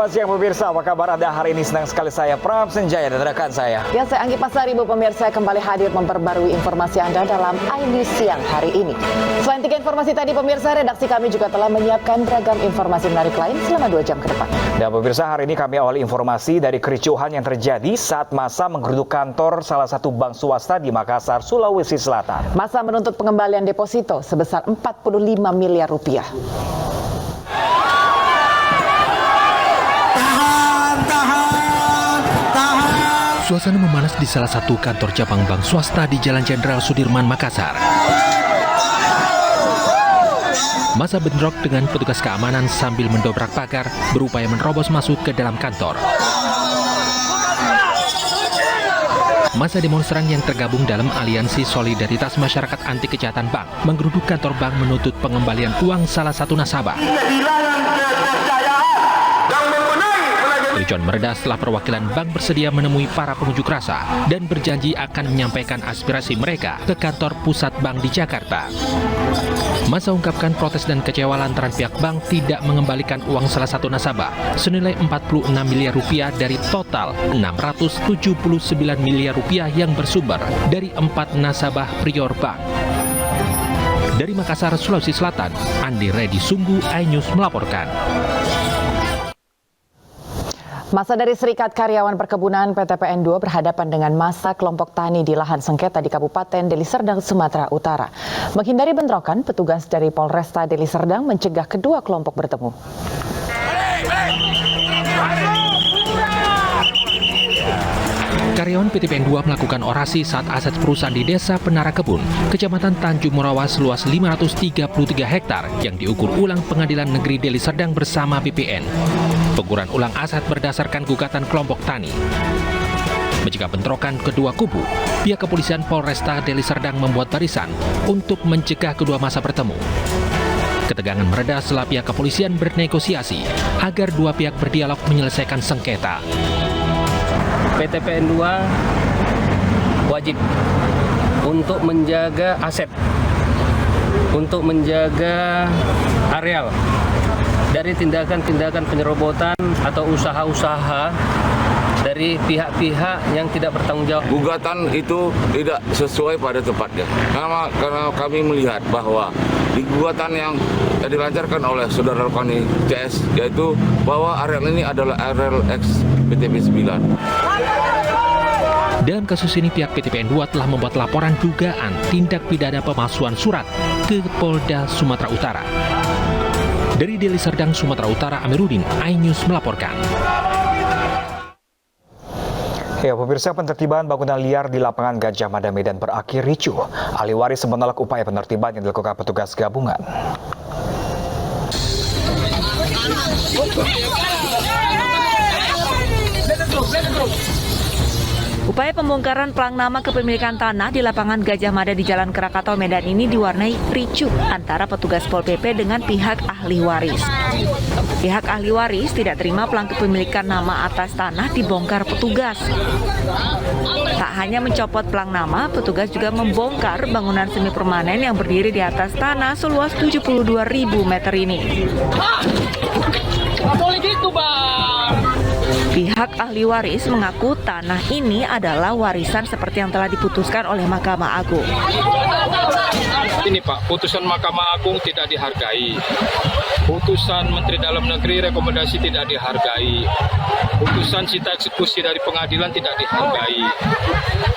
Selamat siang pemirsa, apa kabar Anda hari ini? Senang sekali saya Pram Senjaya dan rekan saya. Ya, saya Anggi Pasari, Bu pemirsa, kembali hadir memperbarui informasi Anda dalam iNews siang hari ini. Selain 3 informasi tadi pemirsa, redaksi kami juga telah menyiapkan beragam informasi menarik lain selama 2 jam ke depan. Dan pemirsa, hari ini kami awali informasi dari kericuhan yang terjadi saat massa menggeruduk kantor salah satu bank swasta di Makassar, Sulawesi Selatan. Massa menuntut pengembalian deposito sebesar 45 miliar rupiah. Suasana memanas di salah satu kantor cabang bank swasta di Jalan Jenderal Sudirman, Makassar. Massa bentrok dengan petugas keamanan sambil mendobrak pagar, berupaya menerobos masuk ke dalam kantor. Massa demonstran yang tergabung dalam Aliansi Solidaritas Masyarakat Anti Kejahatan Bank menggeruduk kantor bank menuntut pengembalian uang salah satu nasabah. Kericuan mereda setelah perwakilan bank bersedia menemui para pengunjuk rasa dan berjanji akan menyampaikan aspirasi mereka ke kantor pusat bank di Jakarta. Massa ungkapkan protes dan kecewa lantaran pihak bank tidak mengembalikan uang salah satu nasabah senilai 46 miliar rupiah dari total 679 miliar rupiah yang bersumber dari 4 nasabah Prior Bank. Dari Makassar, Sulawesi Selatan, Andi Redi Sumbu, iNews melaporkan. Massa dari Serikat Karyawan Perkebunan PTPN 2 berhadapan dengan massa kelompok tani di lahan sengketa di Kabupaten Deli Serdang, Sumatera Utara. Menghindari bentrokan, petugas dari Polresta Deli Serdang mencegah kedua kelompok bertemu. Karyawan PTPN 2 melakukan orasi saat aset perusahaan di Desa Penara Kebun, Kecamatan Tanjung Morawa seluas 533 hektar yang diukur ulang Pengadilan Negeri Deli Serdang bersama BPN. Pengukuran ulang aset berdasarkan gugatan kelompok tani. Mencegah bentrokan kedua kubu, pihak kepolisian Polresta Deli Serdang membuat barisan untuk mencegah kedua massa bertemu. Ketegangan mereda setelah pihak kepolisian bernegosiasi agar dua pihak berdialog menyelesaikan sengketa. PTPN 2 wajib untuk menjaga aset, untuk menjaga areal dari tindakan-tindakan penyerobotan atau usaha-usaha dari pihak-pihak yang tidak bertanggung jawab. Gugatan itu tidak sesuai pada tempatnya. Karena kami melihat bahwa di gugatan yang dilancarkan oleh saudara kami CS, yaitu bahwa areal ini adalah areal ex PTP 9. Dalam kasus ini pihak PTPN 2 telah membuat laporan dugaan tindak pidana pemalsuan surat ke Polda Sumatera Utara. Dari Deli Serdang, Sumatera Utara, Amiruddin, iNews melaporkan. Ya, pemirsa, penertiban bangunan liar di lapangan Gajah Mada Medan berakhir ricuh. Ahli waris menolak upaya penertiban yang dilakukan petugas gabungan. Upaya pembongkaran pelang nama kepemilikan tanah di lapangan Gajah Mada di Jalan Krakatau, Medan ini diwarnai ricuh antara petugas Pol PP dengan pihak ahli waris. Pihak ahli waris tidak terima pelang kepemilikan nama atas tanah dibongkar petugas. Tak hanya mencopot pelang nama, petugas juga membongkar bangunan semi permanen yang berdiri di atas tanah seluas 72.000 meter ini. Pihak ahli waris mengaku tanah ini adalah warisan seperti yang telah diputuskan oleh Mahkamah Agung. Ini Pak, putusan Mahkamah Agung tidak dihargai. Putusan Menteri Dalam Negeri rekomendasi tidak dihargai. Putusan sita eksekusi dari pengadilan tidak dihargai.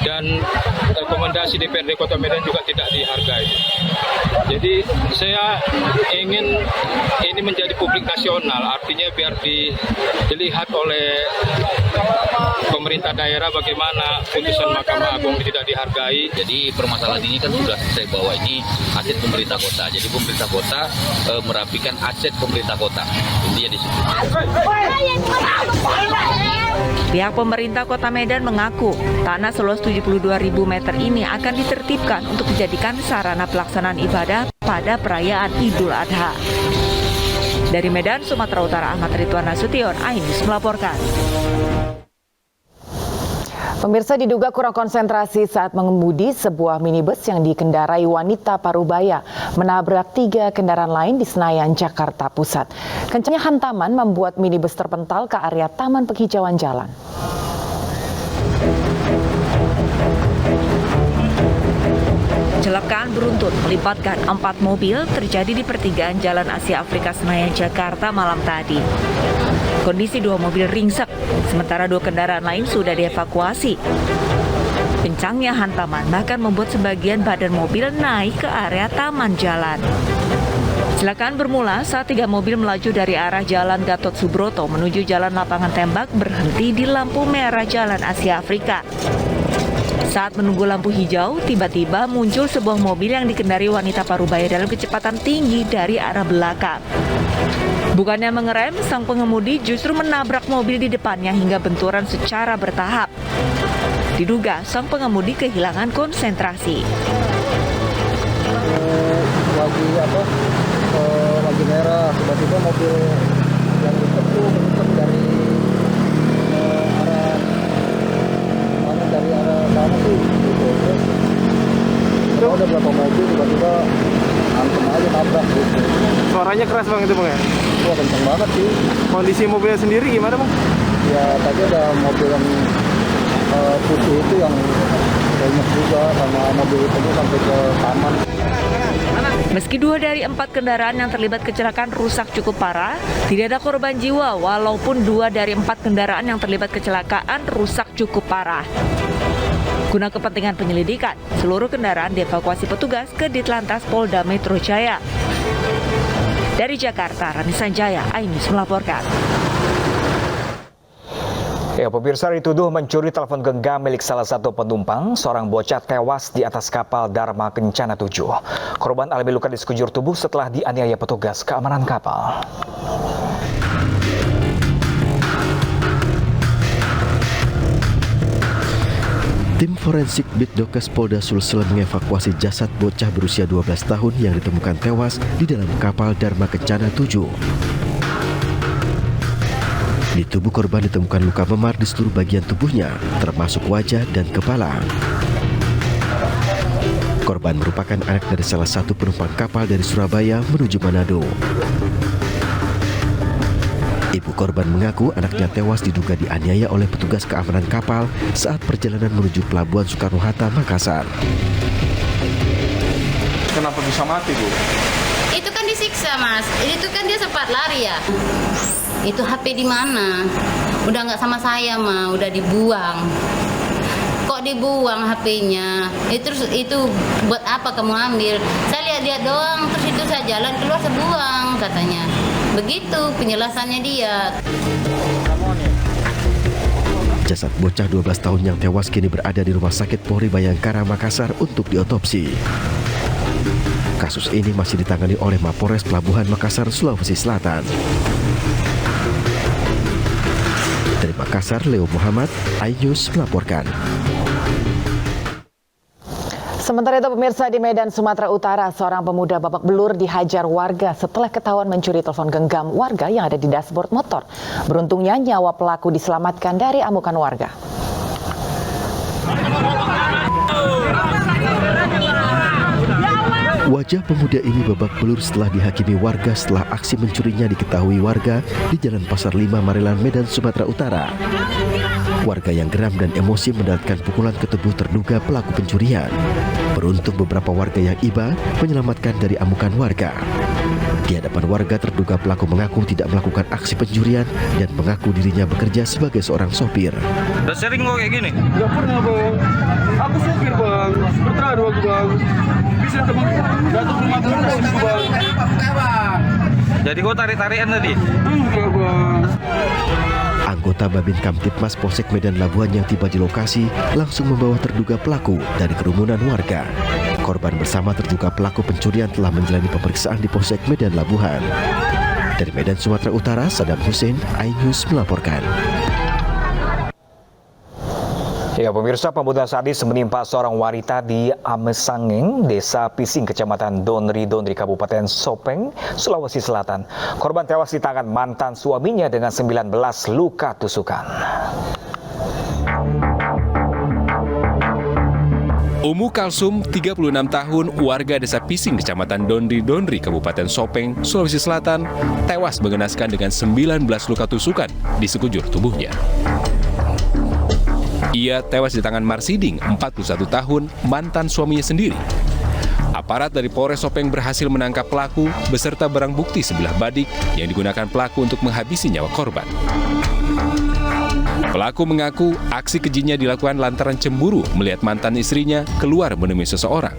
Dan rekomendasi DPRD Kota Medan juga tidak dihargai. Jadi saya ingin ini menjadi publik nasional, artinya biar dilihat oleh pemerintah daerah bagaimana putusan Mahkamah Agung tidak dihargai. Jadi permasalahan ini kan sudah saya bawa ini aset pemerintah kota. Jadi pemerintah kota merapikan aset pemerintah kota. Intinya di situ. Pihak pemerintah Kota Medan mengaku tanah seluas 72.000 meter ini akan ditertibkan untuk dijadikan sarana pelaksanaan ibadah pada perayaan Idul Adha. Dari Medan, Sumatera Utara, Ahmad Ridwan Nasution, iNews melaporkan. Pemirsa, diduga kurang konsentrasi saat mengemudi, sebuah minibus yang dikendarai wanita parubaya menabrak 3 kendaraan lain di Senayan, Jakarta Pusat. Kencangnya hantaman membuat minibus terpental ke area Taman Penghijauan Jalan. Kecelakaan beruntun melibatkan 4 mobil terjadi di pertigaan Jalan Asia Afrika Senayan, Jakarta malam tadi. Kondisi 2 mobil ringsek, sementara 2 kendaraan lain sudah dievakuasi. Kencangnya hantaman bahkan membuat sebagian badan mobil naik ke area taman jalan. Kecelakaan bermula saat 3 mobil melaju dari arah Jalan Gatot Subroto menuju Jalan Lapangan Tembak berhenti di lampu merah Jalan Asia Afrika. Saat menunggu lampu hijau, tiba-tiba muncul sebuah mobil yang dikendari wanita parubaya dalam kecepatan tinggi dari arah belakang. Bukannya mengerem, sang pengemudi justru menabrak mobil di depannya hingga benturan secara bertahap. Diduga sang pengemudi kehilangan konsentrasi. Lagi merah, tiba-tiba mobil yang itu bentuk dari arah mana, dari arah mana sih gitu. Terus ada berapa mobil tiba-tiba hantem aja nabrak gitu. Suaranya keras bang itu bang ya? Wah, kenceng banget sih. Kondisi mobilnya sendiri gimana bang? Ya tadi ada mobil yang putih itu yang banyak juga, sama mobil itu sampai ke taman. Meski 2 dari 4 kendaraan yang terlibat kecelakaan rusak cukup parah, tidak ada korban jiwa walaupun 2 dari 4 kendaraan yang terlibat kecelakaan rusak cukup parah. Guna kepentingan penyelidikan, seluruh kendaraan dievakuasi petugas ke Ditlantas Polda Metro Jaya. Dari Jakarta, Rani Sanjaya, iNews melaporkan. Ya, pemirsa, dituduh mencuri telepon genggam milik salah satu penumpang, seorang bocah tewas di atas kapal Dharma Kencana 7. Korban alami luka di sekujur tubuh setelah dianiaya petugas keamanan kapal. Tim forensik Bitdokes Polda Sulsel mengevakuasi jasad bocah berusia 12 tahun yang ditemukan tewas di dalam kapal Dharma Kencana 7. Di tubuh korban ditemukan luka memar di seluruh bagian tubuhnya, termasuk wajah dan kepala. Korban merupakan anak dari salah satu penumpang kapal dari Surabaya menuju Manado. Ibu korban mengaku anaknya tewas diduga dianiaya oleh petugas keamanan kapal saat perjalanan menuju Pelabuhan Soekarno-Hatta, Makassar. Kenapa bisa mati, Bu? Itu kan disiksa, Mas. Itu kan dia sempat lari ya. Itu HP di mana? Udah nggak sama saya, mah. Udah dibuang. Kok dibuang HP-nya? Itu buat apa kamu ambil? Saya lihat-lihat doang, terus itu saya jalan keluar saya buang, katanya. Begitu penjelasannya dia. Jasad bocah 12 tahun yang tewas kini berada di Rumah Sakit Polri Bayangkara, Makassar untuk diotopsi. Kasus ini masih ditangani oleh Mapolres Pelabuhan Makassar, Sulawesi Selatan. Dari Makassar, Leo Muhammad, iNews melaporkan. Sementara itu pemirsa, di Medan, Sumatera Utara, seorang pemuda babak belur dihajar warga setelah ketahuan mencuri telepon genggam warga yang ada di dashboard motor. Beruntungnya nyawa pelaku diselamatkan dari amukan warga. Wajah pemuda ini babak belur setelah dihakimi warga setelah aksi mencurinya diketahui warga di Jalan Pasar 5 Marelan, Medan, Sumatera Utara. Warga yang geram dan emosi mendaratkan pukulan ke tubuh terduga pelaku pencurian. Beruntung beberapa warga yang iba menyelamatkan dari amukan warga. Di hadapan warga, terduga pelaku mengaku tidak melakukan aksi pencurian dan mengaku dirinya bekerja sebagai seorang sopir. Udah sering kok kayak gini? Gak pernah, Bang. Aku sopir, Bang. Berteradu aku, Bang. Bisa teman datang rumah terus itu, Bang. Jadi kau tarik-tarikan tadi? Enggak, Bang. Anggota Babin Kamtipmas Polsek Medan Labuhan yang tiba di lokasi langsung membawa terduga pelaku dari kerumunan warga. Korban bersama terduga pelaku pencurian telah menjalani pemeriksaan di Polsek Medan Labuhan. Dari Medan, Sumatera Utara, Saddam Hussein, iNews melaporkan. Ya, pemirsa, pembunuhan sadis menimpa seorang wanita di Amesangeng, Desa Pising, Kecamatan Donri, Kabupaten Sopeng, Sulawesi Selatan. Korban tewas di tangan mantan suaminya dengan 19 luka tusukan. Umu Kalsum, 36 tahun, warga desa Pising, kecamatan Dondri, Kabupaten Sopeng, Sulawesi Selatan, tewas mengenaskan dengan 19 luka tusukan di sekujur tubuhnya. Ia tewas di tangan Marsiding, 41 tahun, mantan suaminya sendiri. Aparat dari Polres Sopeng berhasil menangkap pelaku beserta barang bukti sebilah badik yang digunakan pelaku untuk menghabisi nyawa korban. Pelaku mengaku aksi kejinya dilakukan lantaran cemburu melihat mantan istrinya keluar menemui seseorang.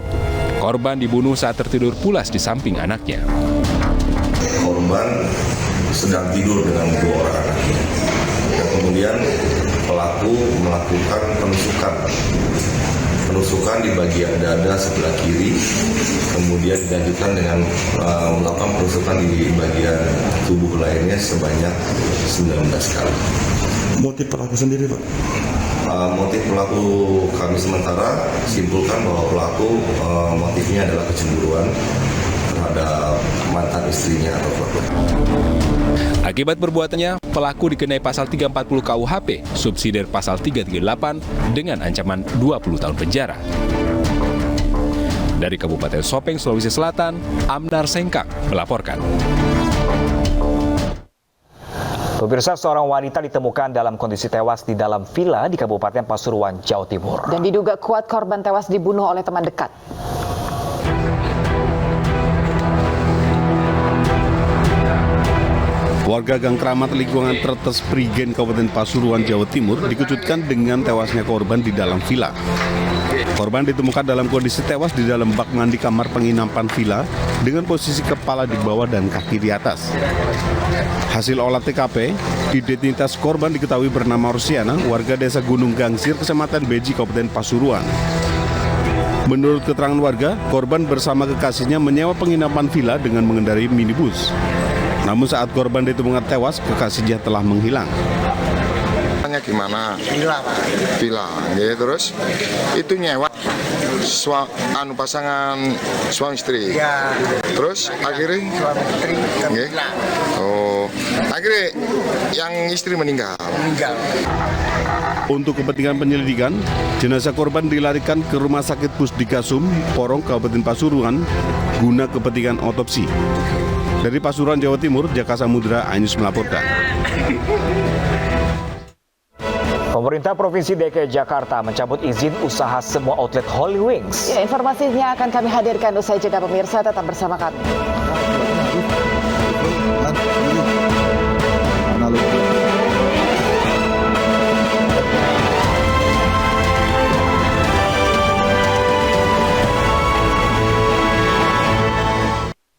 Korban dibunuh saat tertidur pulas di samping anaknya. Korban sedang tidur dengan 2 orang anaknya. Dan kemudian pelaku melakukan penusukan di bagian dada sebelah kiri, kemudian dilanjutkan dengan melakukan penusukan di bagian tubuh lainnya sebanyak 19 kali. Motif pelaku sendiri, Pak? Motif pelaku kami sementara simpulkan bahwa pelaku motifnya adalah kecemburuan terhadap mantan istrinya atau pelaku. Akibat perbuatannya, pelaku dikenai pasal 340 KUHP, subsidiar pasal 338 dengan ancaman 20 tahun penjara. Dari Kabupaten Sopeng, Sulawesi Selatan, Amnar Sengkang melaporkan. Pemirsa, seorang wanita ditemukan dalam kondisi tewas di dalam villa di Kabupaten Pasuruan, Jawa Timur. Dan diduga kuat korban tewas dibunuh oleh teman dekat. Warga Gang Keramat lingkungan Tretes Prigen Kabupaten Pasuruan, Jawa Timur dikejutkan dengan tewasnya korban di dalam villa. Korban ditemukan dalam kondisi tewas di dalam bak mandi kamar penginapan villa dengan posisi kepala di bawah dan kaki di atas. Hasil olah TKP, identitas korban diketahui bernama Rusiana, warga desa Gunung Gangsir, Kecamatan Beji, Kabupaten Pasuruan. Menurut keterangan warga, korban bersama kekasihnya menyewa penginapan villa dengan mengendarai minibus. Namun saat korban ditemukan tewas, kekasihnya telah menghilang. Gimana? Villa. Ya, terus itu nyewa pasangan suami istri. Ya. Terus akhirnya suami istri ke oh, akhirnya yang istri meninggal. Untuk kepentingan penyelidikan, jenazah korban dilarikan ke Rumah Sakit Pusdikasum, Porong, Kabupaten Pasuruan guna kepentingan otopsi. Dari Pasuruan, Jawa Timur, Jaka Samudra, Ainus melaporkan. Pemerintah Provinsi DKI Jakarta mencabut izin usaha semua outlet Holy Wings. Ya, informasinya akan kami hadirkan usai jeda, pemirsa, tetap bersama kami.